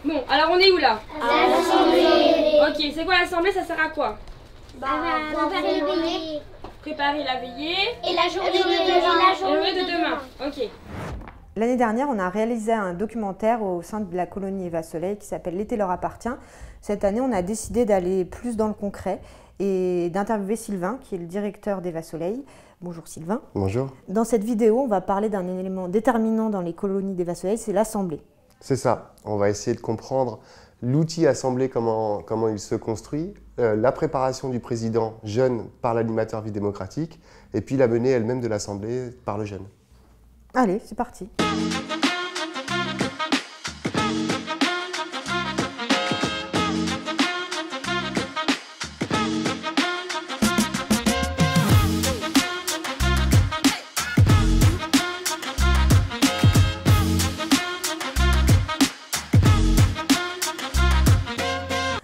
Bon, alors on est où là? À l'Assemblée. Ok, c'est quoi l'Assemblée? Ça sert à quoi? Préparer la veillée. Et la journée de demain. Ok. L'année dernière, on a réalisé un documentaire au sein de la colonie Eva Soleil qui s'appelle L'été leur appartient. Cette année, on a décidé d'aller plus dans le concret et d'interviewer Sylvain, qui est le directeur d'Eva Soleil. Bonjour Sylvain. Bonjour. Dans cette vidéo, on va parler d'un élément déterminant dans les colonies d'Eva Soleil, c'est l'Assemblée. C'est ça. On va essayer de comprendre l'outil Assemblée, comment il se construit, la préparation du président jeune par l'animateur Vie démocratique, et puis la menée elle-même de l'Assemblée par le jeune. Allez, c'est parti.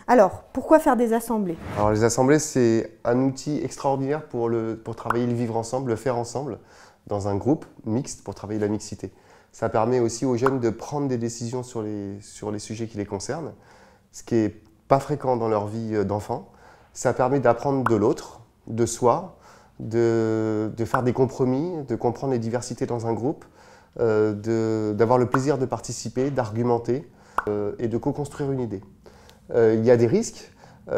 Alors, pourquoi faire des assemblées? Alors les assemblées, c'est un outil extraordinaire pour travailler le vivre ensemble, le faire ensemble, dans un groupe mixte, pour travailler la mixité. Ça permet aussi aux jeunes de prendre des décisions sur les sujets qui les concernent, ce qui n'est pas fréquent dans leur vie d'enfant. Ça permet d'apprendre de l'autre, de soi, de faire des compromis, de comprendre les diversités dans un groupe, d'avoir le plaisir de participer, d'argumenter et de co-construire une idée. Il y a des risques.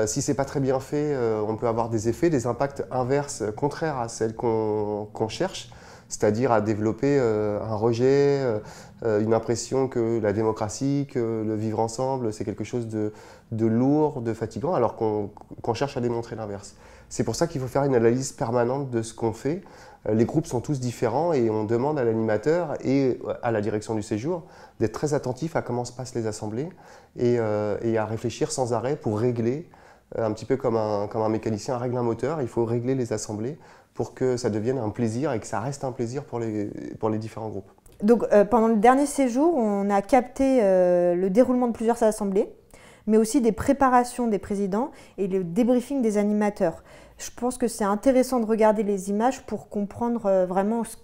Si ce n'est pas très bien fait, on peut avoir des effets, des impacts inverses, contraires à celles qu'on cherche, c'est-à-dire à développer un rejet, une impression que la démocratie, que le vivre ensemble, c'est quelque chose de lourd, de fatigant, alors qu'on cherche à démontrer l'inverse. C'est pour ça qu'il faut faire une analyse permanente de ce qu'on fait. Les groupes sont tous différents et on demande à l'animateur et à la direction du séjour d'être très attentifs à comment se passent les assemblées et à réfléchir sans arrêt pour régler, un petit peu comme un mécanicien règle un moteur, il faut régler les assemblées pour que ça devienne un plaisir et que ça reste un plaisir pour les différents groupes. Donc, pendant le dernier séjour, on a capté le déroulement de plusieurs assemblées, mais aussi des préparations des présidents et le débriefing des animateurs. Je pense que c'est intéressant de regarder les images pour comprendre vraiment ce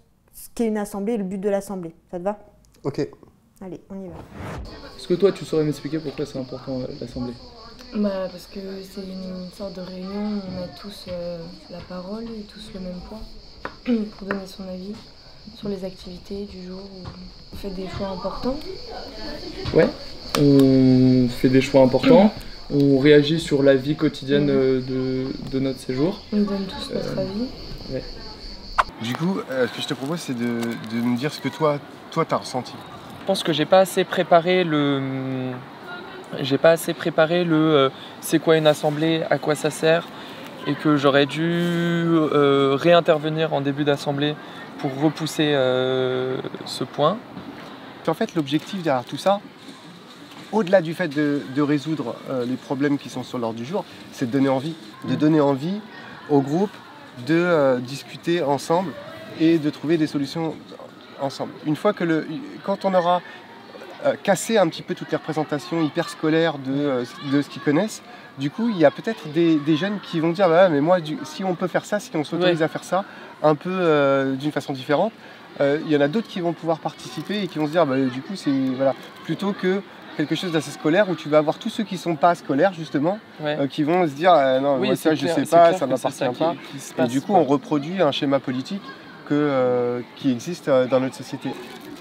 qu'est une assemblée et le but de l'assemblée. Ça te va? Ok. Allez, on y va. Est-ce que toi, tu saurais m'expliquer pourquoi c'est important l'assemblée? Parce que c'est une sorte de réunion où on a tous la parole et tous le même point pour donner son avis sur les activités du jour où on fait des choix importants. Ouais, on fait des choix importants, on réagit sur la vie quotidienne de notre séjour. On donne tous notre avis. Ouais. Du coup, ce que je te propose, c'est de me dire ce que toi t'as ressenti. Je pense que j'ai pas assez préparé c'est quoi une assemblée, à quoi ça sert, et que j'aurais dû réintervenir en début d'assemblée pour repousser ce point. En fait, l'objectif derrière tout ça, au-delà du fait de résoudre les problèmes qui sont sur l'ordre du jour, c'est de donner envie. De donner envie au groupe de discuter ensemble et de trouver des solutions ensemble. Une fois que quand on aura cassé un petit peu toutes les représentations hyper scolaires de ce qu'ils connaissent, du coup, il y a peut-être des jeunes qui vont dire bah, mais moi, si on peut faire ça, si on s'autorise à faire ça, un peu d'une façon différente, il y en a d'autres qui vont pouvoir participer et qui vont se dire bah, du coup, c'est voilà, plutôt que quelque chose d'assez scolaire où tu vas avoir tous ceux qui ne sont pas scolaires justement, qui vont se dire non, moi, ça je sais pas, ça ne m'appartient pas. Et du coup, on reproduit un schéma politique qui existe dans notre société.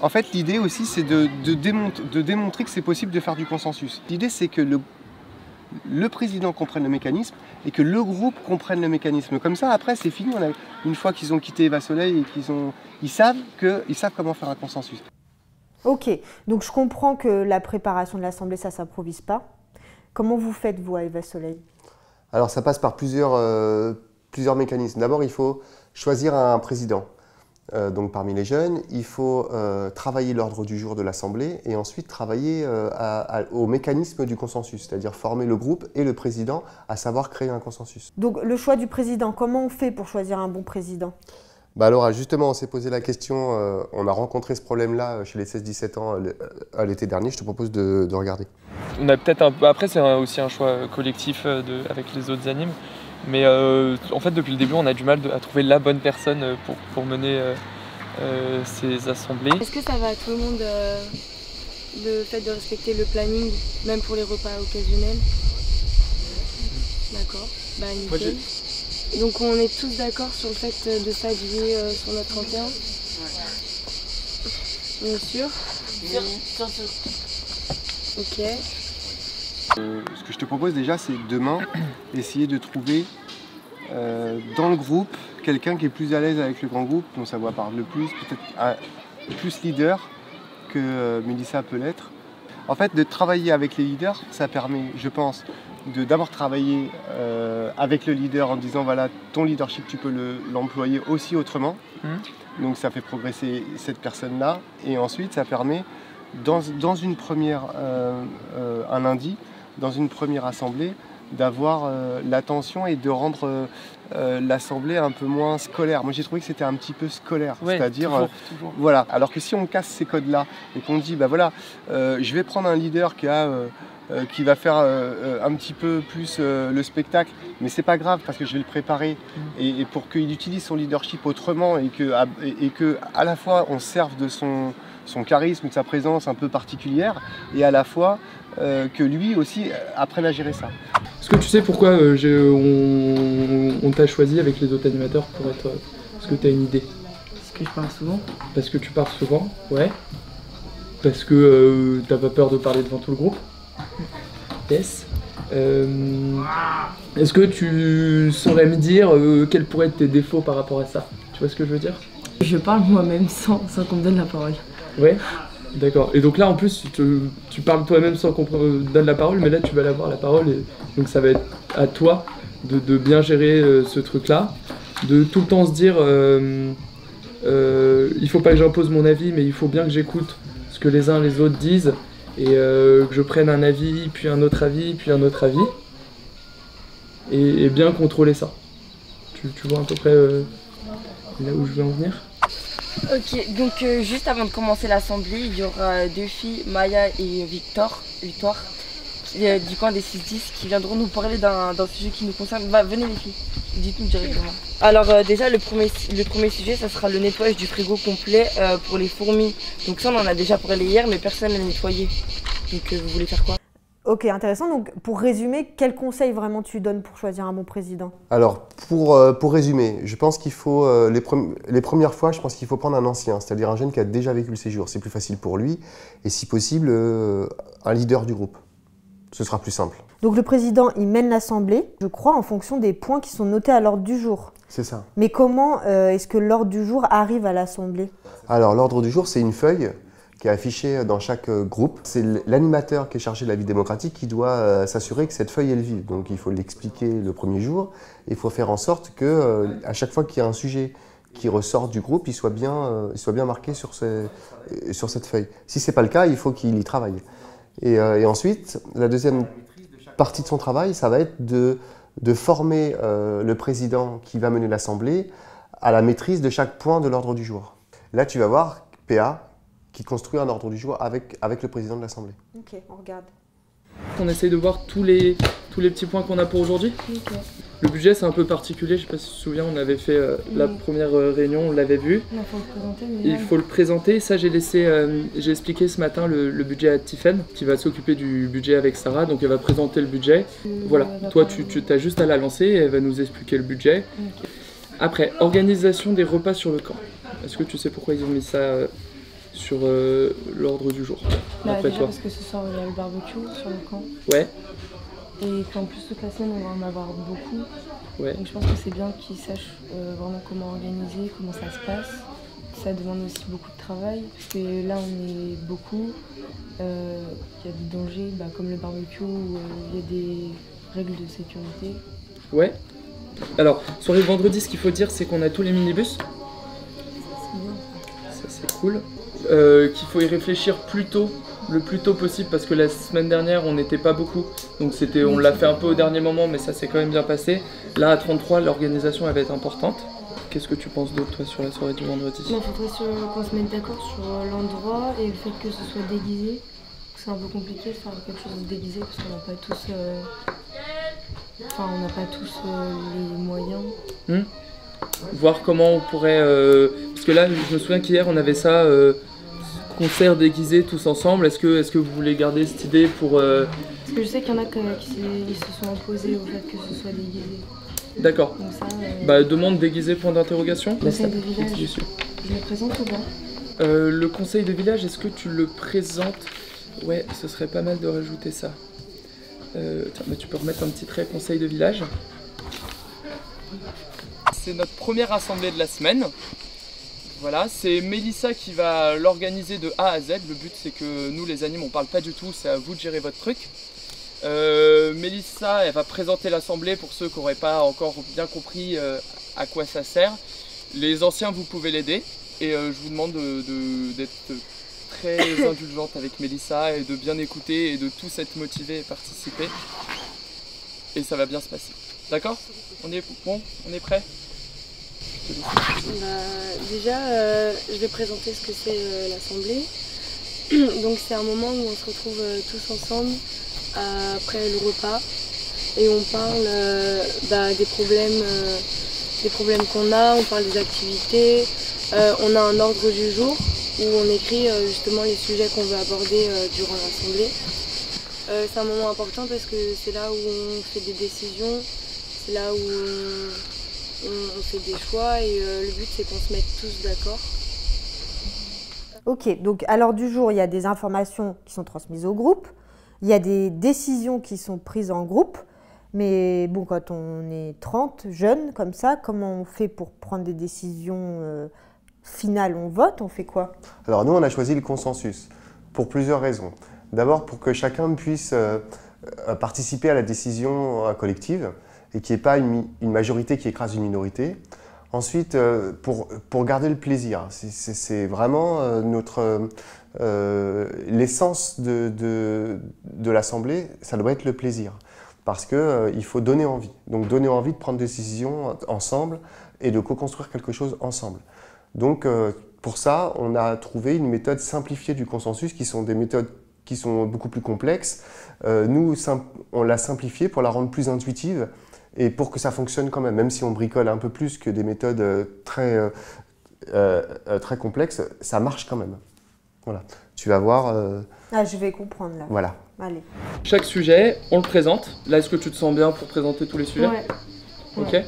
En fait, l'idée aussi, c'est de démontrer que c'est possible de faire du consensus. L'idée, c'est que le président comprenne le mécanisme et que le groupe comprenne le mécanisme. Comme ça, après, c'est fini. Une fois qu'ils ont quitté Eva Soleil et ils savent comment faire un consensus. Ok, donc je comprends que la préparation de l'Assemblée, ça ne s'improvise pas. Comment vous faites, vous, à Eva Soleil? Alors, ça passe par plusieurs mécanismes. D'abord, il faut choisir un président. Donc parmi les jeunes, il faut travailler l'ordre du jour de l'Assemblée et ensuite travailler au mécanisme du consensus, c'est-à-dire former le groupe et le président à savoir créer un consensus. Donc le choix du président, comment on fait pour choisir un bon président? Alors justement, on s'est posé la question, on a rencontré ce problème-là chez les 16-17 ans à l'été dernier, je te propose de regarder. On a peut-être après c'est aussi un choix collectif avec les autres animes. Mais en fait, depuis le début, on a du mal à trouver la bonne personne pour mener ces assemblées. Est-ce que ça va, tout le monde le fait de respecter le planning, même pour les repas occasionnels. D'accord, bah nickel. Donc on est tous d'accord sur le fait de s'habiller sur notre 31 ? Bien sûr. Ok. Ce que je te propose déjà, c'est demain essayer de trouver dans le groupe quelqu'un qui est plus à l'aise avec le grand groupe, dont sa voix parle le plus, peut-être plus leader que Mélissa peut l'être. En fait, de travailler avec les leaders, ça permet, je pense, de d'abord travailler avec le leader en disant voilà, ton leadership, tu peux l'employer aussi autrement. Donc ça fait progresser cette personne-là. Et ensuite, ça permet, dans une première, un lundi, dans une première assemblée, d'avoir l'attention et de rendre l'assemblée un peu moins scolaire. Moi j'ai trouvé que c'était un petit peu scolaire, ouais, c'est-à-dire toujours. Voilà. Alors que si on casse ces codes-là et qu'on dit bah voilà, je vais prendre un leader qui va faire un petit peu plus le spectacle, mais c'est pas grave parce que je vais le préparer et pour qu'il utilise son leadership autrement et que à la fois on serve de son charisme, de sa présence un peu particulière et à la fois que lui aussi apprenne à gérer ça. Est-ce que tu sais pourquoi on t'a choisi avec les autres animateurs pour être... Est-ce que tu as une idée? Parce que je parle souvent. Parce que tu parles souvent, ouais. Parce que t'as pas peur de parler devant tout le groupe. Yes. Est-ce que tu saurais me dire quels pourraient être tes défauts par rapport à ça? Tu vois ce que je veux dire? Je parle moi-même sans qu'on me donne la parole. Ouais. D'accord. Et donc là, en plus, tu parles toi-même sans qu'on te donne la parole, mais là, tu vas avoir la parole. Et donc, ça va être à toi de bien gérer ce truc-là. De tout le temps se dire, il faut pas que j'impose mon avis, mais il faut bien que j'écoute ce que les uns les autres disent. Et que je prenne un avis, puis un autre avis, puis un autre avis. Et bien contrôler ça. Tu vois à peu près là où je veux en venir? Ok, donc juste avant de commencer l'assemblée, il y aura deux filles, Maya et Victoire, du camp des 6-10, qui viendront nous parler d'un sujet qui nous concerne. Bah, venez les filles, dites-nous directement. Alors déjà, le premier sujet, ça sera le nettoyage du frigo complet pour les fourmis. Donc ça, on en a déjà parlé hier, mais personne n'a nettoyé. Donc vous voulez faire quoi? Ok, intéressant. Donc, pour résumer, quel conseil vraiment tu donnes pour choisir un bon président? Alors, pour résumer, je pense qu'il faut, les premières fois, je pense qu'il faut prendre un ancien, c'est-à-dire un jeune qui a déjà vécu le séjour. C'est plus facile pour lui, et si possible, un leader du groupe. Ce sera plus simple. Donc, le président, il mène l'assemblée, je crois, en fonction des points qui sont notés à l'ordre du jour. C'est ça. Mais comment est-ce que l'ordre du jour arrive à l'assemblée? Alors, l'ordre du jour, c'est une feuille qui est affichée dans chaque groupe. C'est l'animateur qui est chargé de la vie démocratique qui doit s'assurer que cette feuille est vive. Donc il faut l'expliquer le premier jour. Il faut faire en sorte que à chaque fois qu'il y a un sujet qui ressort du groupe, il soit bien marqué sur cette feuille. Si ce n'est pas le cas, il faut qu'il y travaille. Et ensuite, la deuxième partie de son travail, ça va être de former le président qui va mener l'Assemblée à la maîtrise de chaque point de l'ordre du jour. Là, tu vas voir PA qui construit un ordre du jour avec le président de l'Assemblée. Ok, on regarde. On essaye de voir tous les petits points qu'on a pour aujourd'hui. Okay. Le budget, c'est un peu particulier. Je ne sais pas si tu te souviens, on avait fait la première réunion, on l'avait vu. Il faut le présenter. Il faut le présenter. Ça, j'ai expliqué ce matin le budget à Tiffen, qui va s'occuper du budget avec Sarah. Donc, elle va présenter le budget. Voilà, toi, tu as juste à la lancer et elle va nous expliquer le budget. Okay. Après, organisation des repas sur le camp. Est-ce que tu sais pourquoi ils ont mis ça sur l'ordre du jour? Déjà toi. Parce que ce soir, il y a le barbecue sur le camp. Ouais. Et qu'en plus, toute la semaine, on va en avoir beaucoup. Ouais. Donc je pense que c'est bien qu'ils sachent vraiment comment organiser, comment ça se passe. Ça demande aussi beaucoup de travail, parce que là, on est beaucoup. Il y a des dangers, comme le barbecue, où il y a des règles de sécurité. Ouais. Alors, sur les vendredis, ce qu'il faut dire, c'est qu'on a tous les minibus. C'est bien. Ça, c'est cool. Qu'il faut y réfléchir le plus tôt possible, parce que la semaine dernière on n'était pas beaucoup, donc on l'a fait un peu au dernier moment, mais ça s'est quand même bien passé. Là à 33, l'organisation elle va être importante. Qu'est-ce que tu penses d'autre toi sur la soirée du vendredi? Il faudrait qu'on se mette d'accord sur l'endroit et le fait que ce soit déguisé. C'est un peu compliqué de faire quelque chose de déguisé parce qu'on n'a pas tous, les moyens. Voir comment on pourrait, parce que là je me souviens qu'hier on avait ça concert déguisé tous ensemble. Est-ce que vous voulez garder cette idée pour... Parce que je sais qu'il y en a qui se sont opposés au fait que ce soit déguisé. D'accord. Donc ça, Bah, demande déguisé, point d'interrogation. conseil de village, je le présente ou pas? Le conseil de village, est-ce que tu le présentes? Ouais, ce serait pas mal de rajouter ça. Tiens, bah, tu peux remettre un petit trait conseil de village. C'est notre première assemblée de la semaine. Voilà, c'est Mélissa qui va l'organiser de A à Z. Le but, c'est que nous, les animes, on parle pas du tout, c'est à vous de gérer votre truc. Mélissa, elle va présenter l'assemblée pour ceux qui n'auraient pas encore bien compris à quoi ça sert. Les anciens, vous pouvez l'aider. Et je vous demande d'être très indulgente avec Mélissa et de bien écouter et de tous être motivés et participer. Et ça va bien se passer. D'accord? On est bon? On est prêt? Déjà, je vais présenter ce que c'est l'assemblée. Donc c'est un moment où on se retrouve tous ensemble après le repas et on parle des problèmes qu'on a, on parle des activités. On a un ordre du jour où on écrit justement les sujets qu'on veut aborder durant l'assemblée. C'est un moment important parce que c'est là où on fait des décisions, c'est là où on fait des choix et le but c'est qu'on se mette tous d'accord. Ok, donc à l'ordre du jour, il y a des informations qui sont transmises au groupe, il y a des décisions qui sont prises en groupe, mais bon, quand on est 30 jeunes comme ça, comment on fait pour prendre des décisions finales? On vote, on fait quoi? Alors nous, on a choisi le consensus pour plusieurs raisons. D'abord, pour que chacun puisse participer à la décision collective et qu'il n'y ait pas une majorité qui écrase une minorité. Ensuite, pour garder le plaisir, c'est vraiment l'essence de l'Assemblée, ça doit être le plaisir. Parce qu'il faut donner envie. Donc donner envie de prendre des décisions ensemble et de co-construire quelque chose ensemble. Donc pour ça, on a trouvé une méthode simplifiée du consensus qui sont des méthodes qui sont beaucoup plus complexes. Nous, on l'a simplifiée pour la rendre plus intuitive et pour que ça fonctionne quand même, même si on bricole un peu plus que des méthodes très complexes, ça marche quand même. Voilà, tu vas voir. Ah, je vais comprendre là. Voilà. Allez. Chaque sujet, on le présente. Là, est-ce que tu te sens bien pour présenter tous les sujets? Ouais. Ok.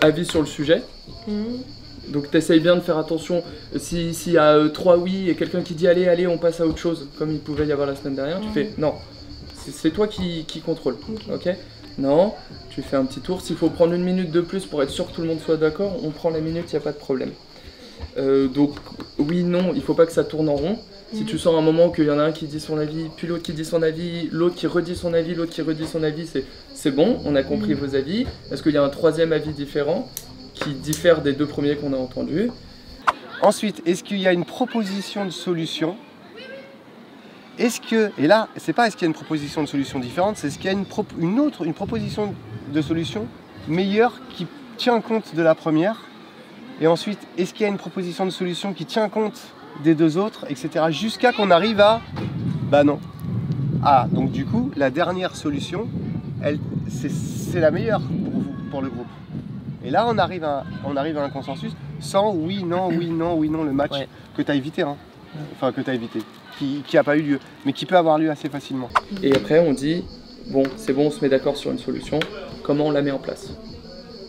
Avis sur le sujet. Donc tu essayes bien de faire attention, s'il y a 3 oui et quelqu'un qui dit allez on passe à autre chose, comme il pouvait y avoir la semaine dernière, tu fais non, c'est toi qui contrôle, ok? Non, tu fais un petit tour, s'il faut prendre une minute de plus pour être sûr que tout le monde soit d'accord, on prend la minute, il n'y a pas de problème. Donc oui, non, il ne faut pas que ça tourne en rond. Si tu sens à un moment qu'il y en a un qui dit son avis, puis l'autre qui dit son avis, l'autre qui redit son avis, l'autre qui redit son avis, c'est bon, on a compris vos avis. Est-ce qu'il y a un troisième avis différent qui diffère des 2 premiers qu'on a entendus? Ensuite, est-ce qu'il y a une proposition de solution? Et là, c'est pas est-ce qu'il y a une proposition de solution différente, c'est est-ce qu'il y a une proposition de solution meilleure qui tient compte de la première? Et ensuite, est-ce qu'il y a une proposition de solution qui tient compte des 2 autres, etc. jusqu'à qu'on arrive à... Bah non. Ah, donc du coup, la dernière solution, c'est la meilleure pour vous, pour le groupe. Et là, on arrive à un consensus sans oui, non, le match que tu as évité. Hein. Enfin, que tu as évité, qui n'a pas eu lieu, mais qui peut avoir lieu assez facilement. Et après, on dit, bon, c'est bon, on se met d'accord sur une solution, comment on la met en place?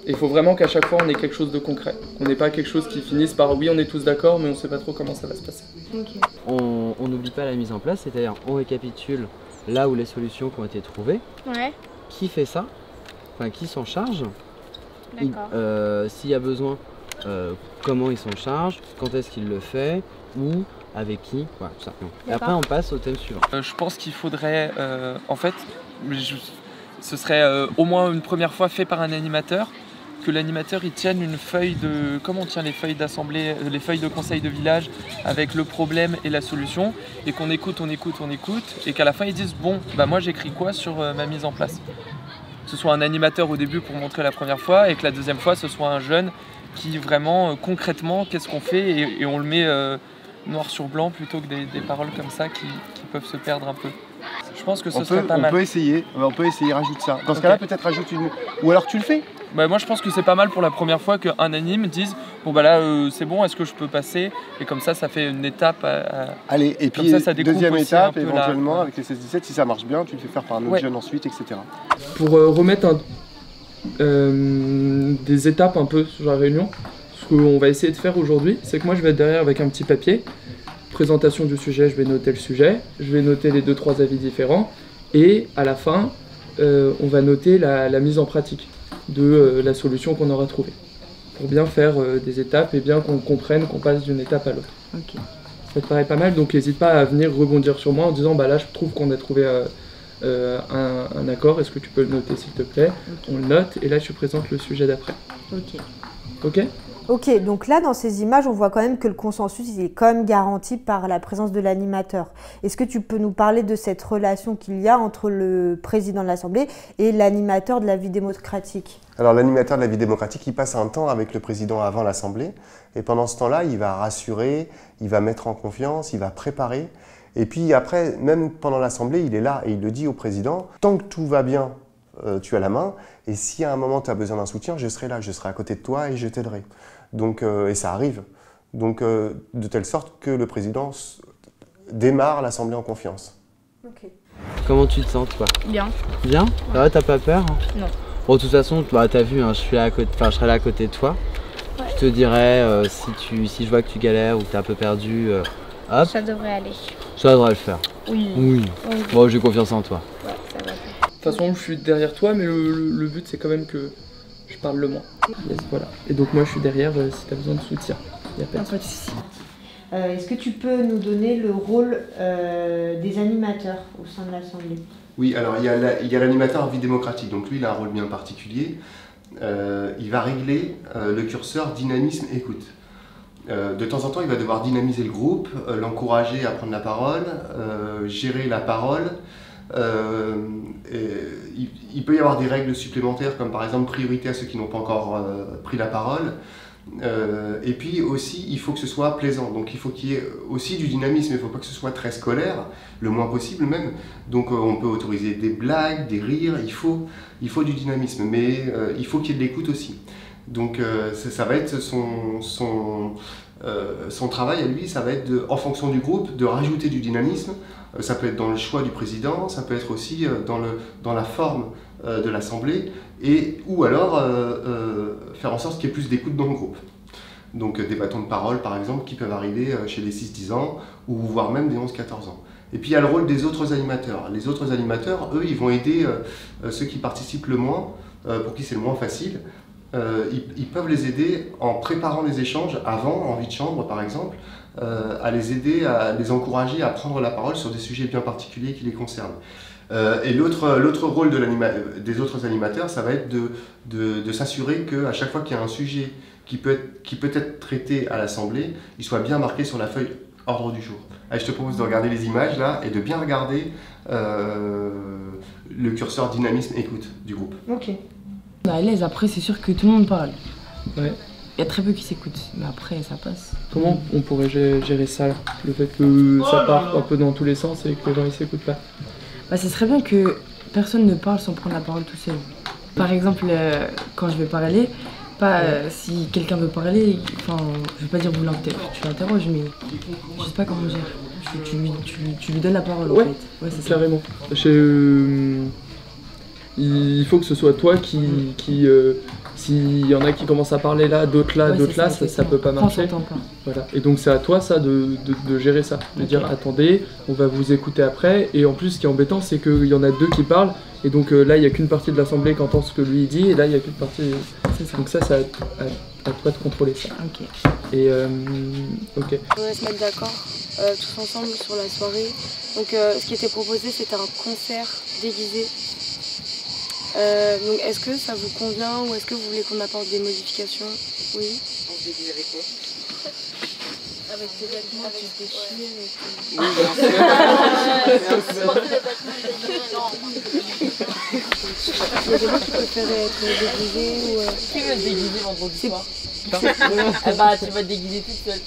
Il faut vraiment qu'à chaque fois, on ait quelque chose de concret. On n'ait pas quelque chose qui finisse par oui, on est tous d'accord, mais on ne sait pas trop comment ça va se passer. Okay. On n'oublie pas la mise en place, c'est-à-dire on récapitule là où les solutions qui ont été trouvées. Ouais. Qui fait ça? Enfin, qui s'en charge? D'accord. S'il y a besoin, comment il s'en charge, quand est-ce qu'il le fait, où, avec qui, voilà, tout ça. Et après on passe au thème suivant. Je pense qu'il faudrait, en fait, ce serait au moins une première fois fait par un animateur, que l'animateur il tienne une feuille de, comme on tient les feuilles d'assemblée, les feuilles de conseil de village avec le problème et la solution, et qu'on écoute, et qu'à la fin ils disent bon, bah moi j'écris quoi sur ma mise en place. Que ce soit un animateur au début pour montrer la première fois, et que la deuxième fois ce soit un jeune qui vraiment concrètement qu'est-ce qu'on fait, et on le met noir sur blanc plutôt que des paroles comme ça qui peuvent se perdre un peu. Je pense que ce serait pas mal. On peut essayer, rajoute ça. Dans ce cas-là, peut-être rajoute une... Ou alors tu le fais. Bah moi je pense que c'est pas mal pour la première fois qu'un anime dise Bon bah là c'est bon, est-ce que je peux passer? Et comme ça fait une étape. Allez, et puis ça découpe deuxième aussi étape, un peu éventuellement, avec les 16-17, si ça marche bien, tu le fais faire par un autre jeune ensuite, etc. Pour remettre des étapes un peu sur la réunion, ce qu'on va essayer de faire aujourd'hui, c'est que moi je vais être derrière avec un petit papier, présentation du sujet, je vais noter le sujet, je vais noter les 2-3 avis différents, et à la fin, on va noter la mise en pratique de la solution qu'on aura trouvée, pour bien faire des étapes et bien qu'on comprenne qu'on passe d'une étape à l'autre. Ok. Ça te paraît pas mal, donc n'hésite pas à venir rebondir sur moi en disant bah là je trouve qu'on a trouvé un accord, est-ce que tu peux le noter s'il te plaît? Okay. On le note et là je présente le sujet d'après. Ok. Ok? Ok, donc là dans ces images on voit quand même que le consensus il est quand même garanti par la présence de l'animateur. Est-ce que tu peux nous parler de cette relation qu'il y a entre le président de l'Assemblée et l'animateur de la vie démocratique? Alors l'animateur de la vie démocratique, il passe un temps avec le président avant l'Assemblée et pendant ce temps-là, il va rassurer, il va mettre en confiance, il va préparer. Et puis après, même pendant l'Assemblée, il est là et il le dit au président, tant que tout va bien, tu as la main, et si à un moment tu as besoin d'un soutien, je serai là, je serai à côté de toi et je t'aiderai. Donc, et ça arrive. Donc de telle sorte que le président démarre l'Assemblée en confiance. Okay. Comment tu te sens toi? Bien. Bien? Ça va, t'as pas peur? Non. Bon, de toute façon, bah, t'as vu, hein, je serai là à côté de toi. Ouais. Je te dirais, si je vois que tu galères ou que t'es un peu perdu, hop. Ça devrait aller. Ça devrait le faire. Oui. Oui. Bon, j'ai confiance en toi. Ouais, ça va. De toute façon, je suis derrière toi, mais le but c'est quand même que je parle le moins. Yes, voilà. Et donc moi je suis derrière si tu as besoin de soutien. Il n'y a pas de souci. Est-ce que tu peux nous donner le rôle des animateurs au sein de l'Assemblée? Oui, alors il y a l'animateur vie démocratique, donc lui il a un rôle bien particulier. Il va régler le curseur dynamisme-écoute. De temps en temps, il va devoir dynamiser le groupe, l'encourager à prendre la parole, gérer la parole. Il peut y avoir des règles supplémentaires, comme par exemple priorité à ceux qui n'ont pas encore pris la parole. Et puis aussi, il faut que ce soit plaisant. Donc il faut qu'il y ait aussi du dynamisme, il ne faut pas que ce soit très scolaire, le moins possible même. Donc on peut autoriser des blagues, des rires, il faut du dynamisme, mais il faut qu'il y ait de l'écoute aussi. Donc ça va être son travail à lui, ça va être en fonction du groupe, de rajouter du dynamisme. Ça peut être dans le choix du président, ça peut être aussi dans la forme de l'Assemblée, ou alors faire en sorte qu'il y ait plus d'écoute dans le groupe. Donc des bâtons de parole par exemple qui peuvent arriver chez les 6-10 ans, ou voire même des 11-14 ans. Et puis il y a le rôle des autres animateurs. Les autres animateurs, eux, ils vont aider ceux qui participent le moins, pour qui c'est le moins facile. Ils peuvent les aider en préparant les échanges avant, en vie de chambre par exemple, à les aider, à les encourager à prendre la parole sur des sujets bien particuliers qui les concernent. Et l'autre rôle des autres animateurs, ça va être de s'assurer qu'à chaque fois qu'il y a un sujet qui peut être traité à l'Assemblée, il soit bien marqué sur la feuille ordre du jour. Allez, je te propose de regarder les images là et de bien regarder le curseur dynamisme-écoute du groupe. Ok. On est à l'aise, après c'est sûr que tout le monde parle. Ouais. Il y a très peu qui s'écoutent, mais après ça passe. Comment on pourrait gérer ça, le fait que ça part un peu dans tous les sens et que les gens ils s'écoutent pas? Bah, ce serait bien que personne ne parle sans prendre la parole tout seul. Par exemple, quand je vais parler, si quelqu'un veut parler, enfin, je vais pas dire tu l'interroges, mais je sais pas comment dire. Tu lui donnes la parole en fait. Ouais, c'est carrément. Il faut que ce soit toi qui s'il y en a qui commencent à parler là, d'autres là, ça peut pas marcher. Voilà. Et donc c'est à toi ça de gérer ça, de dire attendez, on va vous écouter après. Et en plus ce qui est embêtant c'est qu'il y en a deux qui parlent et donc là il n'y a qu'une partie de l'Assemblée qui entend ce que lui dit et là il n'y a qu'une partie. Donc ça c'est à toi de contrôler ça. Ok. Et ok. On va se mettre d'accord tous ensemble sur la soirée. Donc ce qui était proposé c'était un concert déguisé. Donc est-ce que ça vous convient ou est-ce que vous voulez qu'on apporte des modifications? Oui. On se déguise avec quoi? Avec tes vêtements, tu te déchires et tout. Il y a des gens qui préféraient être déguisés ou... Qui veut te déguiser vendredi soir? Bah tu vas te déguiser toute seule.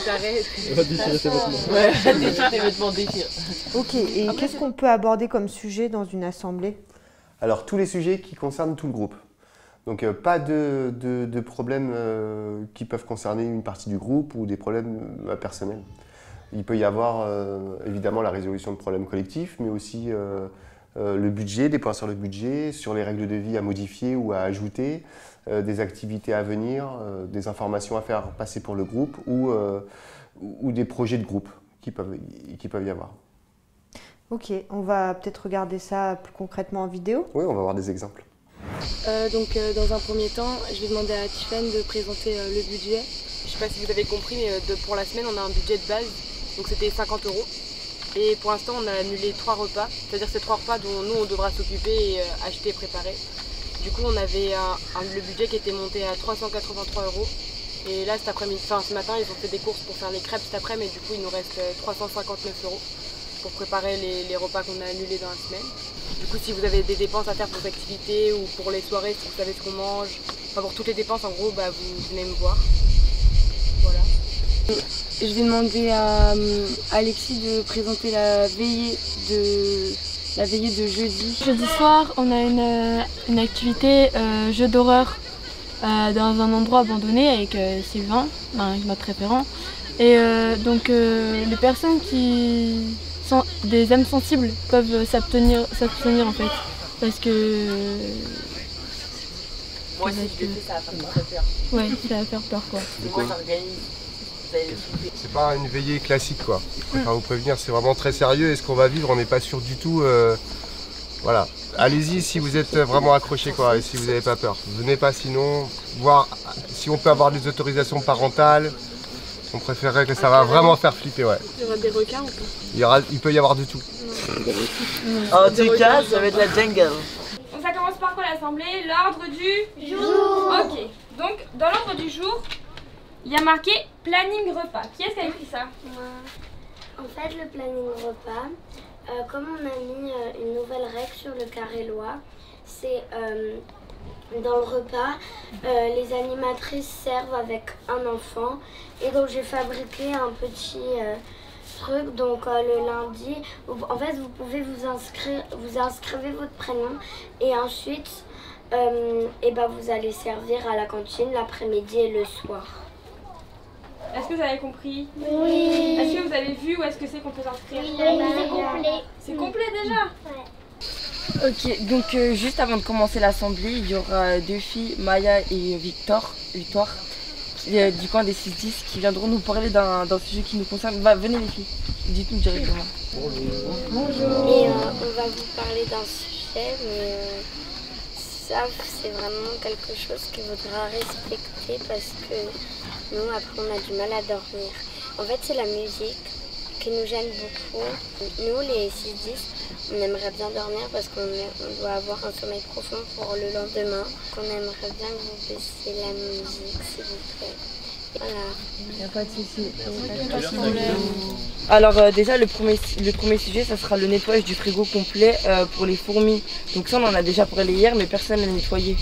J'arrête. Va déchirer tes vêtements. Ouais, déchirer tes vêtements, déchire. Ok, et qu'est-ce qu'on peut aborder comme sujet dans une assemblée? Alors tous les sujets qui concernent tout le groupe. Donc pas de problèmes qui peuvent concerner une partie du groupe ou des problèmes personnels. Il peut y avoir évidemment la résolution de problèmes collectifs, mais aussi le budget, des points sur le budget, sur les règles de vie à modifier ou à ajouter, des activités à venir, des informations à faire passer pour le groupe ou des projets de groupe qui peuvent y avoir. Ok, on va peut-être regarder ça plus concrètement en vidéo. Oui, on va voir des exemples. Dans un premier temps, je vais demander à Tiffany de présenter le budget. Je ne sais pas si vous avez compris, mais pour la semaine, on a un budget de base, donc c'était 50 €. Et pour l'instant, on a annulé 3 repas, c'est-à-dire ces 3 repas dont nous, on devra s'occuper et acheter et préparer. Du coup, on avait le budget qui était monté à 383 €. Et là, ce matin, ils ont fait des courses pour faire les crêpes cet après-midi, mais du coup, il nous reste 359 € pour préparer les repas qu'on a annulés dans la semaine. Du coup, si vous avez des dépenses à faire pour vos activités ou pour les soirées, si vous savez ce qu'on mange, enfin pour toutes les dépenses, en gros, vous venez me voir. Voilà. Je vais demander à Alexis de présenter la veillée de jeudi. Jeudi soir, on a une activité jeu d'horreur dans un endroit abandonné avec Sylvain, avec notre référent. Et donc les personnes qui sont des âmes sensibles peuvent s'abstenir en fait, parce que moi aussi je le fais, ça va faire très peur. Ouais, ça va faire peur quoi. Moi j'organise. C'est pas une veillée classique quoi. Enfin, vous prévenir, c'est vraiment très sérieux et ce qu'on va vivre, on n'est pas sûr du tout. Voilà. Allez-y si vous êtes vraiment accroché quoi et si vous n'avez pas peur. Venez pas sinon, voir si on peut avoir des autorisations parentales. On préférerait que ça va vraiment faire flipper, ouais. Il y aura des requins ou pas? Il peut y avoir de tout. En tout cas, ça va être la jungle. Donc ça commence par quoi l'assemblée? L'ordre du jour. Ok, donc dans l'ordre du jour, il y a marqué planning repas. Qui est-ce qui a écrit ça? Moi. En fait, le planning repas, comme on a mis une nouvelle règle sur le carré loi, c'est dans le repas, les animatrices servent avec un enfant. Et donc j'ai fabriqué un petit truc. Donc le lundi, en fait vous pouvez vous inscrivez votre prénom et ensuite vous allez servir à la cantine l'après-midi et le soir. Est-ce que vous avez compris? Oui. Est-ce que vous avez vu où est-ce que c'est qu'on peut s'inscrire? Oui, c'est complet. C'est complet déjà? Ouais. Ok, donc juste avant de commencer l'assemblée, il y aura 2 filles, Maya et Victoire, du coin des 6-10 qui viendront nous parler d'un sujet qui nous concerne. Venez les filles, dites-nous directement. Bonjour. Et on va vous parler d'un sujet, mais ça c'est vraiment quelque chose qu'il faudra respecter parce que nous après on a du mal à dormir. En fait c'est la musique qui nous gêne beaucoup. Nous les 6-10, on aimerait bien dormir parce qu'on doit avoir un sommeil profond pour le lendemain. On aimerait bien que vous baissiez la musique s'il vous plaît. Voilà. Il n'y a pas de souci. Alors déjà le premier sujet, ça sera le nettoyage du frigo complet pour les fourmis. Donc ça on en a déjà parlé hier mais personne n'a nettoyé.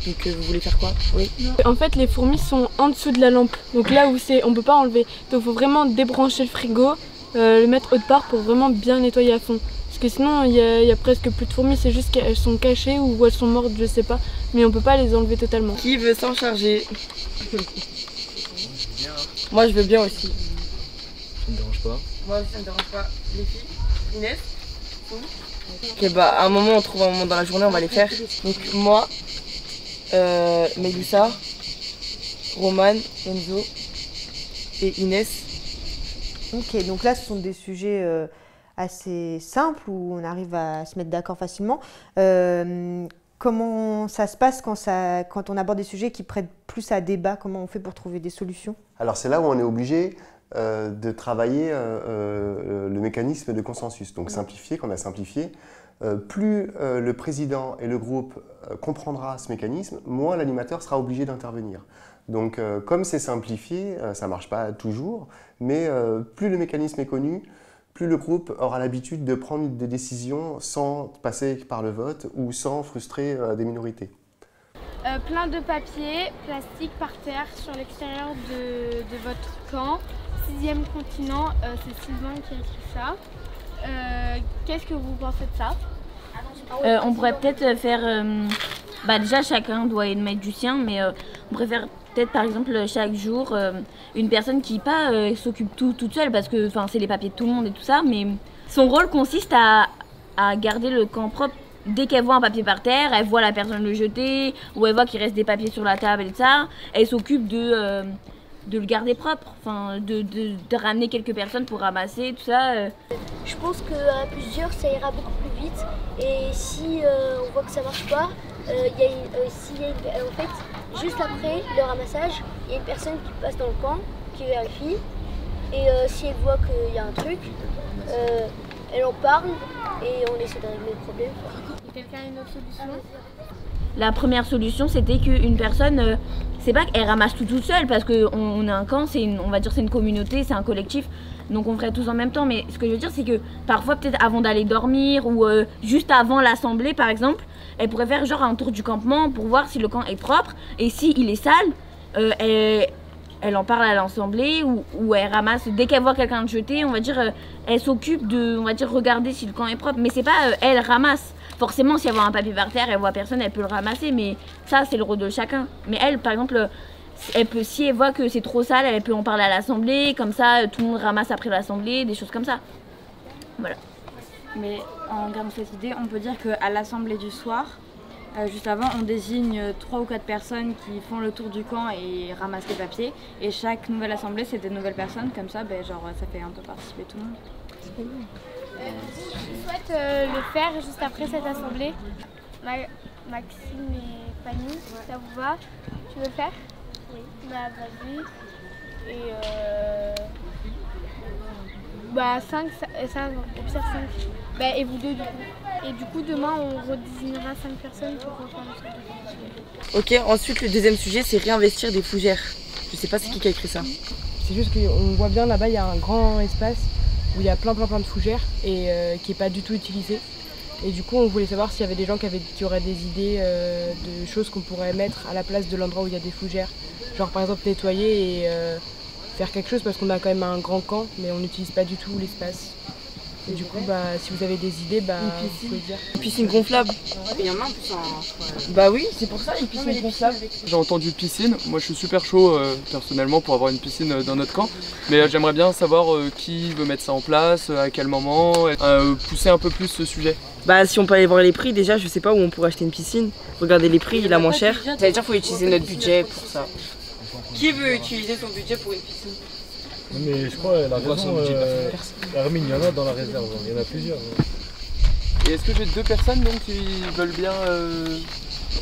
Donc vous voulez faire quoi? Oui. En fait les fourmis sont en dessous de la lampe. Donc là où c'est, on peut pas enlever. Donc il faut vraiment débrancher le frigo, le mettre autre part pour vraiment bien nettoyer à fond. Parce que sinon il y a presque plus de fourmis, c'est juste qu'elles sont cachées ou elles sont mortes, je sais pas. Mais on peut pas les enlever totalement. Qui veut s'en charger? Moi je veux bien aussi. Ça me dérange pas. Moi aussi ça me dérange pas. Les filles? Inès? Ok à un moment on trouve un moment dans la journée, on va les faire. Donc moi, Mélissa, Roman, Enzo et Inès. Ok, donc là ce sont des sujets assez simples où on arrive à se mettre d'accord facilement. Comment ça se passe quand on aborde des sujets qui prêtent plus à débat? Comment on fait pour trouver des solutions? Alors c'est là où on est obligé de travailler le mécanisme de consensus. Donc simplifier, qu'on a simplifié. Plus le président et le groupe comprendra ce mécanisme, moins l'animateur sera obligé d'intervenir. Donc comme c'est simplifié, ça ne marche pas toujours, mais plus le mécanisme est connu, plus le groupe aura l'habitude de prendre des décisions sans passer par le vote ou sans frustrer des minorités. Plein de papier plastique par terre sur l'extérieur de votre camp. 6e continent, c'est Sylvain qui a écrit ça. Qu'est-ce que vous pensez de ça? On pourrait peut-être faire Bah déjà chacun doit y mettre du sien, mais on préfère peut-être par exemple chaque jour une personne qui s'occupe toute seule parce que c'est les papiers de tout le monde et tout ça, mais son rôle consiste à garder le camp propre. Dès qu'elle voit un papier par terre, elle voit la personne le jeter, ou elle voit qu'il reste des papiers sur la table et tout ça, elle s'occupe de le garder propre, de ramener quelques personnes pour ramasser tout ça. Je pense qu'à plusieurs ça ira beaucoup plus vite, et si on voit que ça marche pas, en fait, juste après le ramassage, il y a une personne qui passe dans le camp, qui vérifie, et si elle voit qu'il y a un truc, elle en parle et on essaie de régler le problème. Quelqu'un a une autre solution? La première solution, c'était qu'une personne, c'est pas qu'elle ramasse tout toute seule, parce qu'on a un camp, on va dire c'est une communauté, c'est un collectif, donc on ferait tous en même temps. Mais ce que je veux dire, c'est que parfois, peut-être avant d'aller dormir ou juste avant l'assemblée, par exemple, elle pourrait faire genre un tour du campement pour voir si le camp est propre, et s'il est sale, elle en parle à l'assemblée ou elle ramasse. Dès qu'elle voit quelqu'un jeter, on va dire, elle s'occupe de, on va dire, regarder si le camp est propre. Mais c'est pas elle ramasse. Forcément, si elle voit un papier par terre, elle voit personne, elle peut le ramasser. Mais ça, c'est le rôle de chacun. Mais elle, par exemple, si elle voit que c'est trop sale, elle peut en parler à l'assemblée. Comme ça, tout le monde ramasse après l'assemblée, des choses comme ça. Voilà. Mais en gardant cette idée, on peut dire qu'à l'assemblée du soir, juste avant, on désigne 3 ou 4 personnes qui font le tour du camp et ramassent les papiers. Et chaque nouvelle assemblée, c'est des nouvelles personnes. Comme ça, ça fait un peu participer tout le monde. Je souhaite le faire juste après cette assemblée. Maxime et Fanny, ça vous va? Tu veux le faire? Oui. Bah vas-y. Et 5, au pire 5. Et vous deux du coup. Et du coup demain on redésignera 5 personnes pour refaire le sujet. Ok, ensuite le deuxième sujet c'est réinvestir des fougères. Je sais pas c'est qui a écrit ça. C'est juste qu'on voit bien là-bas, il y a un grand espace où il y a plein de fougères et qui n'est pas du tout utilisé. Et du coup on voulait savoir s'il y avait des gens qui auraient des idées de choses qu'on pourrait mettre à la place de l'endroit où il y a des fougères. Genre par exemple nettoyer et faire quelque chose, parce qu'on a quand même un grand camp mais on n'utilise pas du tout l'espace. Et du coup, si vous avez des idées, vous pouvez dire. Une piscine gonflable. Il y en a en plus Bah oui, c'est pour ça, une piscine gonflable. J'ai entendu piscine. Moi, je suis super chaud personnellement pour avoir une piscine dans notre camp. Mais j'aimerais bien savoir qui veut mettre ça en place, à quel moment, pousser un peu plus ce sujet. Si on peut aller voir les prix, déjà, je sais pas où on pourrait acheter une piscine. Regardez les prix, la moins chère. Ça veut dire qu'il faut utiliser notre budget pour ça. Qui veut utiliser son budget pour une piscine? Mais je crois la raison, Hermine, il y en a dans la réserve, il y en a plusieurs. Et est-ce que j'ai 2 personnes donc, qui veulent bien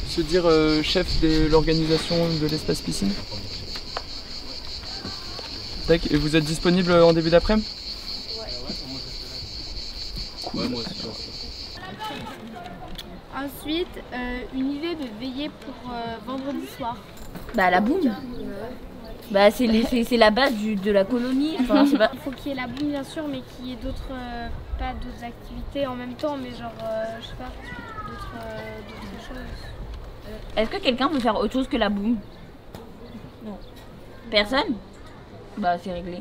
se dire chef de l'organisation de l'espace piscine? Tac, et vous êtes disponible en début d'après-midi? Ouais, moi aussi. Ensuite, une idée de veiller pour vendredi soir. La boum. C'est la base de la colonie. Il faut qu'il y ait la boum bien sûr, mais qu'il y ait pas d'autres activités en même temps, mais genre, je sais pas, d'autres choses. Est-ce que quelqu'un veut faire autre chose que la boum? Non. Personne? C'est réglé.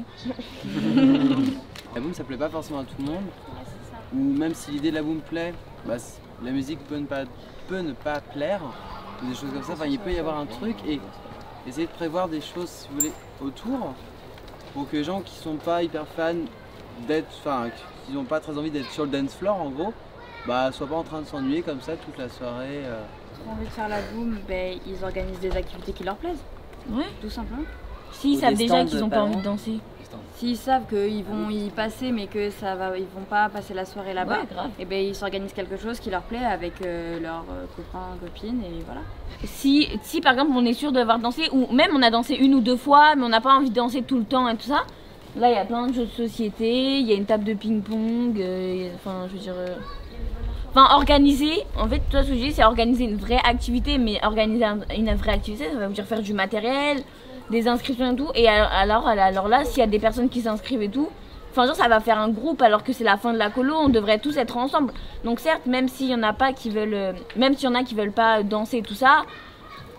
La boum ça plaît pas forcément à tout le monde. Ou même si l'idée de la boum plaît, la musique peut ne pas plaire, ou des choses comme ça. Il peut y avoir un truc et essayer de prévoir des choses, si vous voulez, autour, pour que les gens qui sont pas hyper fans qui n'ont pas très envie d'être sur le dance floor en gros, soient pas en train de s'ennuyer comme ça toute la soirée. Qui ont envie de faire la boum, ils organisent des activités qui leur plaisent. Ouais, tout simplement. S'ils savent déjà qu'ils n'ont pas envie de danser. S'ils savent qu'ils vont y passer mais que ils vont pas passer la soirée là-bas, ils s'organisent quelque chose qui leur plaît avec leurs copains, copines et voilà. Si par exemple on est sûr d'avoir dansé, ou même on a dansé 1 ou 2 fois mais on n'a pas envie de danser tout le temps et tout ça, là il y a plein de jeux de société, il y a une table de ping-pong, organiser, en fait toi ce que je dis c'est organiser une vraie activité, mais organiser une vraie activité ça veut dire faire du matériel, des inscriptions et tout, et alors là s'il y a des personnes qui s'inscrivent et tout, ça va faire un groupe alors que c'est la fin de la colo, on devrait tous être ensemble. Donc certes, même s'il y en a pas qui veulent, même s'il y en a qui veulent pas danser et tout ça,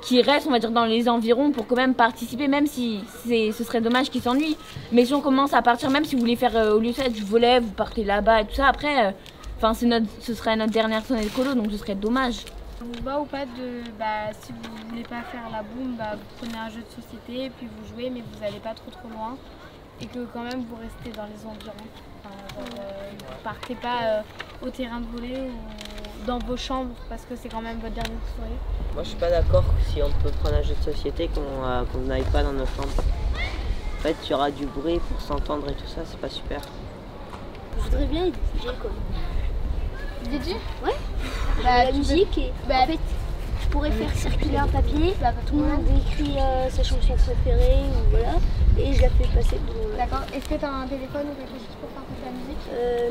qui restent on va dire dans les environs pour quand même participer, même si ce serait dommage qu'ils s'ennuient. Mais si on commence à partir, même si vous voulez faire au lieu de ça du volley, vous partez là-bas et tout ça, après ce serait notre dernière soirée de colo, donc ce serait dommage. Ça vous va ou pas si vous voulez pas faire la boum, vous prenez un jeu de société, puis vous jouez, mais vous n'allez pas trop loin, et que quand même vous restez dans les environs. Vous partez pas au terrain de volley ou dans vos chambres, parce que c'est quand même votre dernière soirée. Moi je suis pas d'accord si on peut prendre un jeu de société qu'on n'aille pas dans nos chambres. En fait, il y aura du bruit pour s'entendre et tout ça, c'est pas super. Je voudrais bien être DJ quoi. DJ? Ouais. La musique et en fait je pourrais faire circuler un papier, tout le monde écrit sa chanson préférée ou voilà, et je la fais passer pour... D'accord. Est-ce que tu as un téléphone ou quelque chose pour faire passer la musique?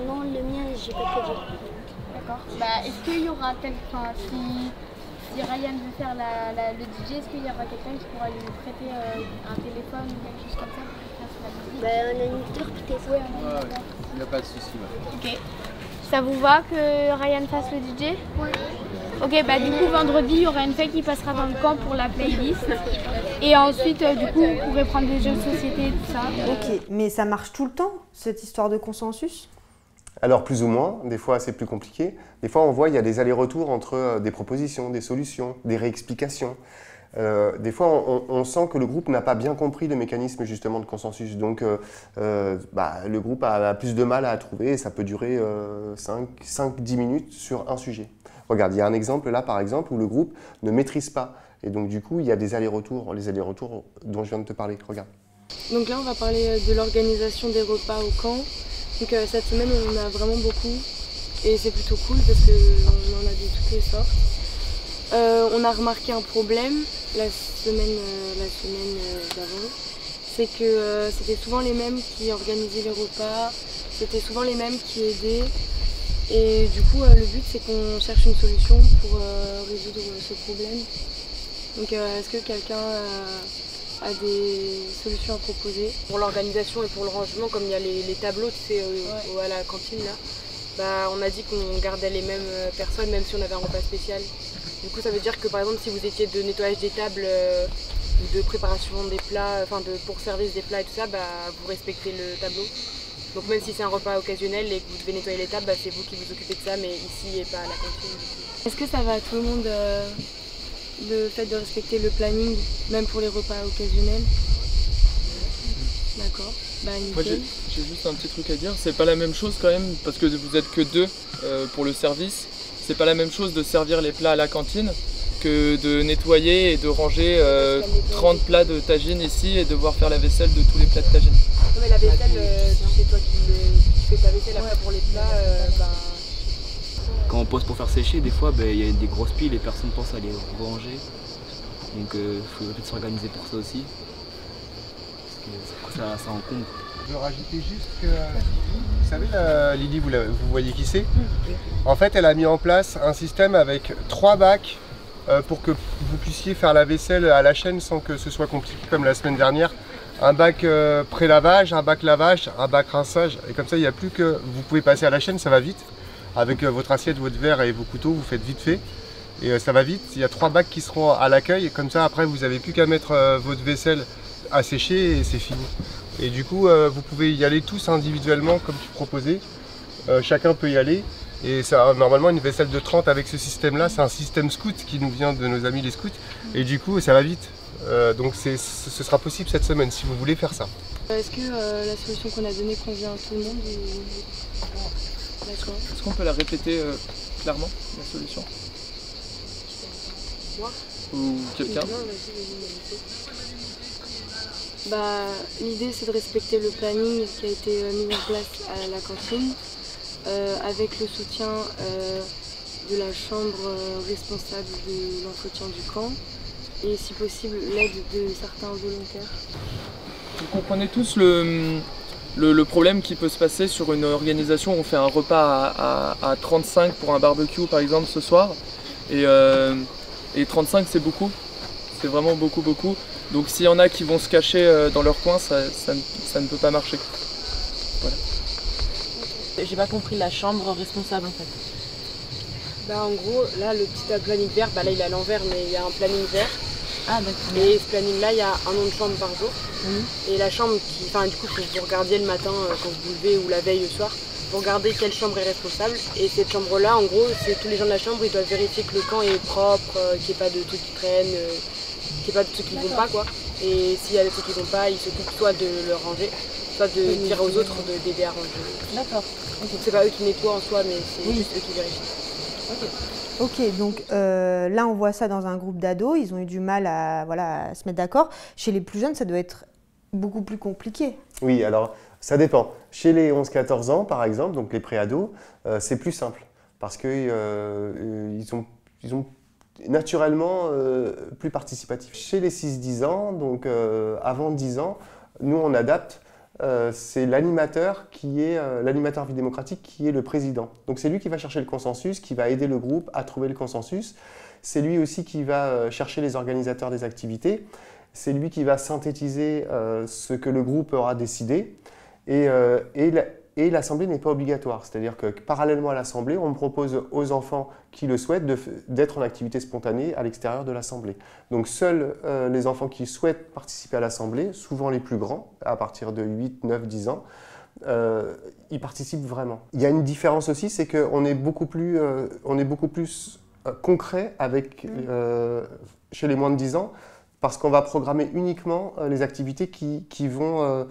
Non, le mien j'ai pas de crédit. D'accord. Est-ce qu'il y aura quelqu'un, si Ryan veut faire le DJ, est-ce qu'il y aura quelqu'un qui pourra lui prêter un téléphone ou quelque chose comme ça pour faire sur la musique? Un animateur peut-être. Oui, un animateur. Il n'y a pas de souci. Ok. Ça vous va que Ryan fasse le DJ? Oui. Ok, du coup vendredi il y aura une fille qui passera dans le camp pour la playlist. Et ensuite du coup vous pourrez prendre des jeux de société et tout ça. Ok, mais ça marche tout le temps, cette histoire de consensus? Alors plus ou moins, des fois c'est plus compliqué. Des fois on voit il y a des allers-retours entre des propositions, des solutions, des réexplications. Des fois on sent que le groupe n'a pas bien compris le mécanisme justement de consensus. Donc le groupe a plus de mal à trouver et ça peut durer 5-10 minutes sur un sujet. Regarde, il y a un exemple là par exemple où le groupe ne maîtrise pas. Et donc du coup il y a des allers-retours, les allers-retours dont je viens de te parler. Regarde. Donc là on va parler de l'organisation des repas au camp. Donc cette semaine on en a vraiment beaucoup et c'est plutôt cool parce qu'on en a de toutes les sortes. On a remarqué un problème la semaine d'avant, c'est que c'était souvent les mêmes qui organisaient les repas, c'était souvent les mêmes qui aidaient. Et du coup le but c'est qu'on cherche une solution pour résoudre ce problème. Donc est-ce que quelqu'un a des solutions à proposer? Pour l'organisation et pour le rangement, comme il y a les tableaux à la cantine là, on a dit qu'on gardait les mêmes personnes même si on avait un repas spécial. Du coup ça veut dire que par exemple si vous étiez de nettoyage des tables ou de préparation des plats, pour service des plats et tout ça, vous respectez le tableau. Donc même si c'est un repas occasionnel et que vous devez nettoyer les tables, c'est vous qui vous occupez de ça, mais ici et pas à la cantine. Est-ce que ça va à tout le monde le fait de respecter le planning, même pour les repas occasionnels? D'accord. Moi j'ai juste un petit truc à dire, c'est pas la même chose quand même, parce que vous êtes que deux pour le service. C'est pas la même chose de servir les plats à la cantine que de nettoyer et de ranger 30 plats de tagine ici et devoir faire la vaisselle de tous les plats de tagine. Non mais la vaisselle, c'est toi qui fais ta vaisselle après pour les plats. Quand on pose pour faire sécher, des fois il y a des grosses piles et personne ne pense à les ranger. Donc il faut peut-être s'organiser pour ça aussi. Parce que ça encombre. Je veux rajouter juste que, vous savez, Lily, vous voyez qui c'est? En fait, elle a mis en place un système avec 3 bacs pour que vous puissiez faire la vaisselle à la chaîne sans que ce soit compliqué comme la semaine dernière. Un bac pré-lavage, un bac lavage, un bac rinçage. Et comme ça, il n'y a plus que vous pouvez passer à la chaîne, ça va vite. Avec votre assiette, votre verre et vos couteaux, vous faites vite fait. Et ça va vite. Il y a 3 bacs qui seront à l'accueil. Comme ça, après, vous n'avez plus qu'à mettre votre vaisselle à sécher et c'est fini. Et du coup, vous pouvez y aller tous individuellement comme tu proposais. Chacun peut y aller. Et ça, normalement, une vaisselle de 30 avec ce système-là, c'est un système scout qui nous vient de nos amis les scouts. Et du coup, ça va vite. Donc ce sera possible cette semaine si vous voulez faire ça. Est-ce que la solution qu'on a donnée convient à tout le monde? D'accord. Est-ce qu'on peut la répéter clairement, la solution? Moi? Ou quelqu'un? L'idée c'est de respecter le planning qui a été mis en place à la cantine avec le soutien de la chambre responsable de l'entretien du camp et si possible l'aide de certains volontaires. Vous comprenez tous le problème qui peut se passer sur une organisation où on fait un repas à 35 pour un barbecue par exemple ce soir et 35 c'est beaucoup, c'est vraiment beaucoup. Donc s'il y en a qui vont se cacher dans leur coin, ça ne peut pas marcher. Voilà. J'ai pas compris la chambre responsable en fait. En gros, là le petit planning vert, là il est à l'envers mais il y a un planning vert. Ah d'accord. Et ce planning là, il y a un nom de chambre par jour. Et la chambre du coup que vous regardiez le matin quand vous vous levez ou la veille le soir, pour regarder quelle chambre est responsable. Et cette chambre-là, en gros, c'est tous les gens de la chambre, ils doivent vérifier que le camp est propre, qu'il n'y ait pas de trucs qui traînent, qu'il n'y ait pas de trucs qui ne vont pas, quoi. Et s'il y a des trucs qui ne vont pas, ils s'occupent soit de le ranger, soit de dire aux autres d'aider à ranger. D'accord. Donc c'est pas eux qui nettoient en soi, mais c'est juste eux qui vérifient. Ok, donc là on voit ça dans un groupe d'ados, ils ont eu du mal à, voilà, à se mettre d'accord. Chez les plus jeunes, ça doit être beaucoup plus compliqué. Oui, alors ça dépend. Chez les 11-14 ans, par exemple, donc les pré-ados, c'est plus simple parce qu'ils ils ont naturellement plus participatifs. Chez les 6-10 ans, donc avant 10 ans, nous on adapte. C'est l'animateur l'animateur vie démocratique qui est le président. Donc c'est lui qui va chercher le consensus, qui va aider le groupe à trouver le consensus. C'est lui aussi qui va chercher les organisateurs des activités. C'est lui qui va synthétiser ce que le groupe aura décidé. Et l'assemblée n'est pas obligatoire. C'est-à-dire que parallèlement à l'assemblée, on propose aux enfants qui le souhaitent d'être en activité spontanée à l'extérieur de l'assemblée. Donc seuls les enfants qui souhaitent participer à l'assemblée, souvent les plus grands, à partir de 8, 9, 10 ans, ils participent vraiment. Il y a une différence aussi, c'est qu'on est beaucoup plus concret chez les moins de 10 ans, parce qu'on va programmer uniquement les activités qui vont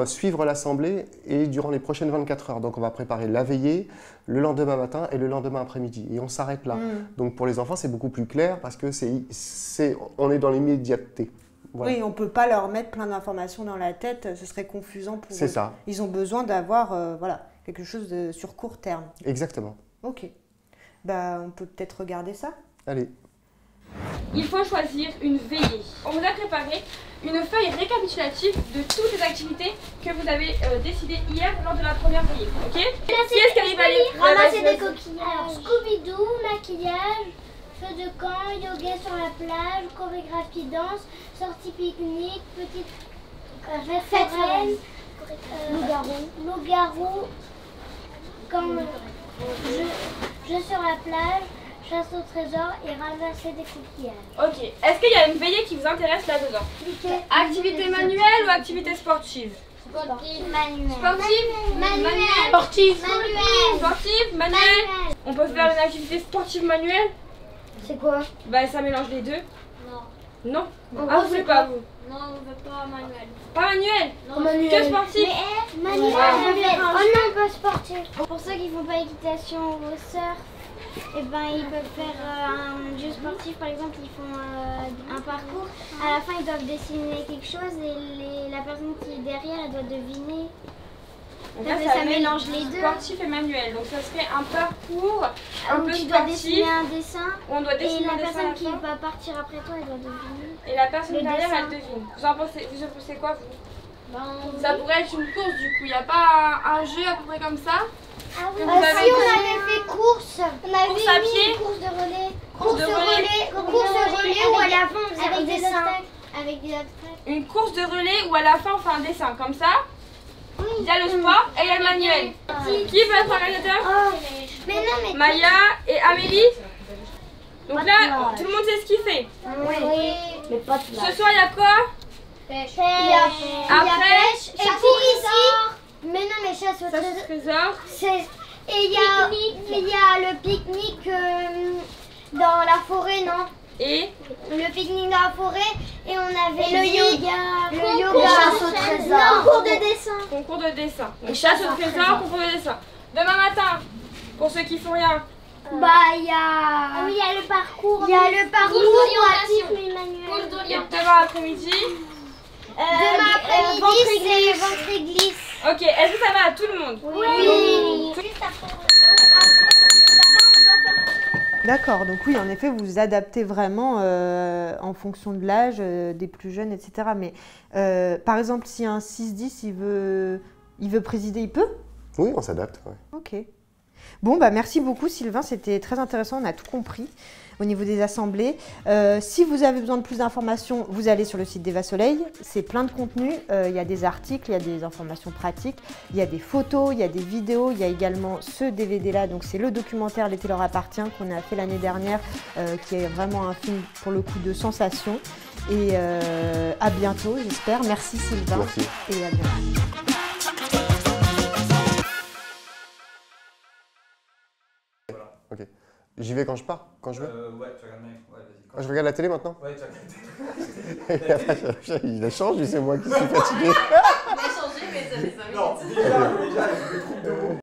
suivre l'assemblée et durant les prochaines 24 heures. Donc on va préparer la veillée, le lendemain matin et le lendemain après-midi. Et on s'arrête là. Donc pour les enfants, c'est beaucoup plus clair parce que on est dans l'immédiateté. Voilà. Oui, on ne peut pas leur mettre plein d'informations dans la tête, ce serait confusant pour eux. C'est ça. Ils ont besoin d'avoir voilà, quelque chose sur court terme. Exactement. Ok. Bah, on peut peut-être regarder ça. Allez. Il faut choisir une veillée. On vous a préparé une feuille récapitulative de toutes les activités que vous avez décidées hier lors de la première veillée. Ok? Qui est-ce qui arrive à lire? Ramasser des coquillages. Scooby-Doo, maquillage, feu de camp, yoga sur la plage, chorégraphie danse, sortie pique-nique, petite fête foraine, loup-garou, jeu sur la plage, chasse au trésor et ramasser des coquillages. Ok. Est-ce qu'il y a une veillée qui vous intéresse là-dedans? Activité manuelle ou activité sportive? Sportive, manuelle. Sportive? Manuelle. Sportive? Manuelle. Sportive? Manuelle? On peut faire une activité sportive manuelle? C'est quoi? Bah ça mélange les deux. Non. Non? Ah, vous voulez pas vous? Non, on veut pas manuel. Pas manuel? Non, manuel. Que sportif? Mais manuel. Oh non, pas sportif. Pour ceux qui font pas équitation ou surf, et ben ils peuvent faire un jeu sportif, par exemple ils font un parcours, à la fin ils doivent dessiner quelque chose et la personne qui est derrière elle doit deviner. Donc là, ça mélange les deux. Sportif et manuel, donc ça serait un parcours un où peu tu dois sportif, dessiner un dessin où on doit dessiner et la un dessin personne à qui la fin. va partir après toi elle doit deviner. Et la personne le derrière dessin. elle devine. Vous en pensez quoi vous? Ça Oui. pourrait être une course du coup, il n'y a pas un jeu à peu près comme ça? Ah oui. Que vous avez Si on avait fait course, on avait Course à mis pied? course de relais, Course de relais où à la fin on faisait avec des des dessins. Avec des abstracts. Une course de relais où à la fin on fait un dessin comme ça. Il y a le sport et il y a le manuel. Qui veut être organisateur? Mais non, mais Maya et Amélie. Donc là, tout le monde sait ce qu'il fait. Oui. Mais pas de Ce soir, il y a quoi? Pêche. Après, Et pour ici. Mais non, mais chasse au trésor. Et il y a le pique-nique dans la forêt, non? Et le pique-nique dans la forêt et on avait le yoga. Le yoga. Chasse au trésor. Concours de dessin. Concours de dessin. Donc chasse au trésor, concours de dessin. Demain matin, pour ceux qui font rien. Bah il y a. Oui, il y a le parcours. Il y a le parcours d'orientation. Et demain après-midi. Demain après-midi, c'est ventre glisse. Ok, est-ce que ça va à tout le monde? Oui. D'accord, donc oui, en effet, vous vous adaptez vraiment en fonction de l'âge des plus jeunes, etc. Mais par exemple, si un 6-10, il veut présider, il peut? Oui, on s'adapte. Ouais. Ok. Bon, bah merci beaucoup Sylvain, c'était très intéressant, on a tout compris au niveau des assemblées. Si vous avez besoin de plus d'informations, vous allez sur le site d'Eva Soleil, c'est plein de contenu, il y a des articles, il y a des informations pratiques, il y a des photos, il y a des vidéos, il y a également ce DVD-là, donc c'est le documentaire L'été leur appartient qu'on a fait l'année dernière, qui est vraiment un film pour le coup de sensation. Et à bientôt, j'espère. Merci Sylvain. Merci. Et à bientôt. Ok. J'y vais quand je pars, quand je veux Ouais, tu regardes mec. Ouais, vas-y. Ah, je regarde la télé maintenant? Ouais, tu regardes la télé. Il a changé, c'est moi qui suis fatigué. Il a changé, mais ça fait 5 minutes. Non, déjà, je vais trouver